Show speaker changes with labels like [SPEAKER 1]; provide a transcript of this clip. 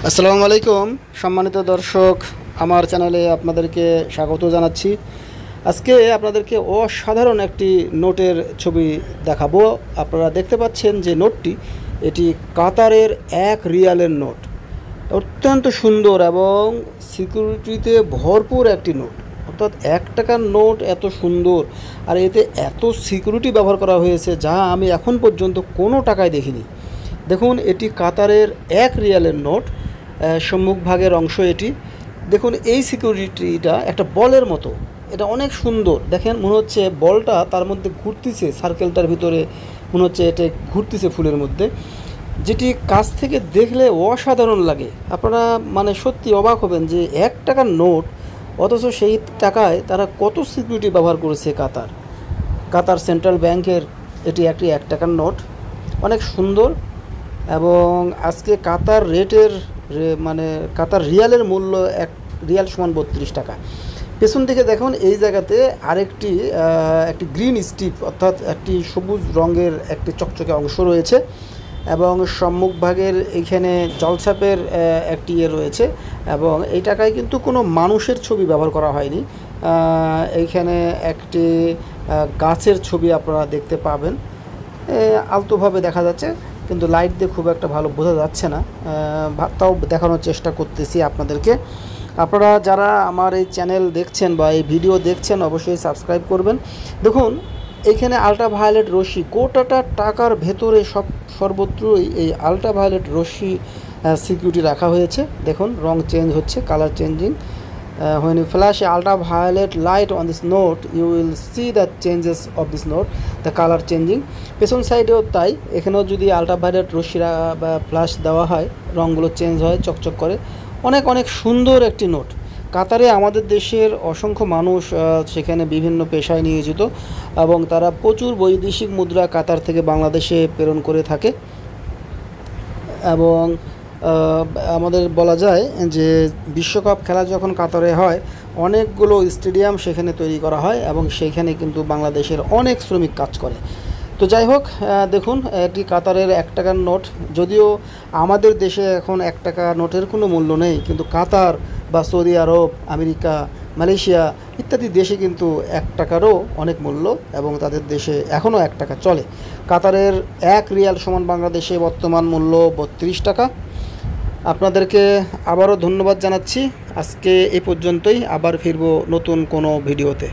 [SPEAKER 1] আসসালামু আলাইকুম সম্মানিত দর্শক, আমার চ্যানেলে আপনাদেরকে স্বাগত জানাচ্ছি। আজকে আপনাদেরকে অসাধারণ একটি নোটের ছবি দেখাবো। আপনারা দেখতে পাচ্ছেন যে নোটটি, এটি কাতারের 1 রিয়ালের নোট। অত্যন্ত সুন্দর এবং সিকিউরিটিতে ভরপুর একটি নোট। অর্থাৎ 1 টাকার নোট এত সুন্দর আর এতে এত সিকিউরিটি ব্যবহার করা হয়েছে যা আমি এখন পর্যন্ত কোনো টাকায় দেখিনি। দেখুন, এটি কাতারের 1 রিয়ালের নোট। সম্মুখভাগের অংশ এটি। দেখুন, এই সিকিউরিটিটা একটা বলের মতো, এটা অনেক সুন্দর। দেখেন, মনে হচ্ছে বলটা তার মধ্যে ঘুরতেছে, সার্কেলটার ভিতরে মনে হচ্ছে এটা ঘুরতেছে ফুলের মধ্যে, যেটি কাছ থেকে দেখলে অসাধারণ লাগে। আপনারা মানে সত্যি অবাক হবেন যে 1 টাকার নোট, অথচ সেই টাকায় তারা কত সিকিউরিটি ব্যবহার করেছে। কাতার সেন্ট্রাল ব্যাংকের এটি একটি 1 টাকার নোট, অনেক সুন্দর। এবং আজকে কাতার রেটের মানে কাতার রিয়ালের মূল্য 1 রিয়াল সমান 32 টাকা। পেছন দিকে দেখুন, এই জায়গাতে আরেকটি একটি গ্রিন স্ট্রিপ, অর্থাৎ একটি সবুজ রঙের একটি চকচকে অংশ রয়েছে। এবং সম্মুখভাগের এইখানে জলছাপের একটি রয়েছে। এবং এই টাকায় কিন্তু কোনো মানুষের ছবি ব্যবহার করা হয়নি। এইখানে একটি গাছের ছবি আপনারা দেখতে পাবেন, আলতোভাবে দেখা যাচ্ছে, কিন্তু লাইট দিয়ে খুব একটা ভালো বোঝা যাচ্ছে না। তাও দেখানোর চেষ্টা করতেছি আপনাদেরকে। আপনারা যারা আমার এই চ্যানেল দেখছেন বা এই ভিডিও দেখছেন, অবশ্যই সাবস্ক্রাইব করবেন। দেখুন, এইখানে আল্ট্রাভায়োলেট রশ্মি, গোটাটা টাকার ভেতরে সর্বত্রই এই আল্ট্রাভায়োলেট রশ্মি সিকিউরিটি রাখা হয়েছে। দেখুন, রং চেঞ্জ হচ্ছে, colour changing. when you flash ultraviolet light on this note, you will see the changes of this note, the color changing. পেছন সাইডেও তাই, এখানেও যদি আল্ট্রাভায়োলেট রশ্মিরা বা ফ্ল্যাশ দেওয়া হয়, রঙগুলো চেঞ্জ হয়, চকচক করে। অনেক অনেক সুন্দর একটি নোট। কাতারে আমাদের দেশের অসংখ্য মানুষ সেখানে বিভিন্ন পেশায় নিয়োজিত, এবং তারা প্রচুর বৈদেশিক মুদ্রা কাতার থেকে বাংলাদেশে প্রেরণ করে থাকে। এবং আমাদের বলা যায় যে বিশ্বকাপ খেলা যখন কাতারে হয়, অনেকগুলো স্টেডিয়াম সেখানে তৈরি করা হয় এবং সেইখানে কিন্তু বাংলাদেশের অনেক শ্রমিক কাজ করে। তো যাই হোক, দেখুন, এটি কাতারের 1 টাকার নোট। যদিও আমাদের দেশে এখন 1 টাকা নোটের কোনো মূল্য নেই, কিন্তু কাতার বা সৌদি আরব, আমেরিকা, মালয়েশিয়া ইত্যাদি দেশে কিন্তু 1 টাকারও অনেক মূল্য, এবং তাদের দেশে এখনও 1 টাকা চলে। কাতারের 1 রিয়াল সমান বাংলাদেশে বর্তমান মূল্য 32 টাকা। আপনাদেরকে আবারও ধন্যবাদ জানাচ্ছি। আজকে এই পর্যন্তই, আবার ফিরব নতুন কোনো ভিডিওতে।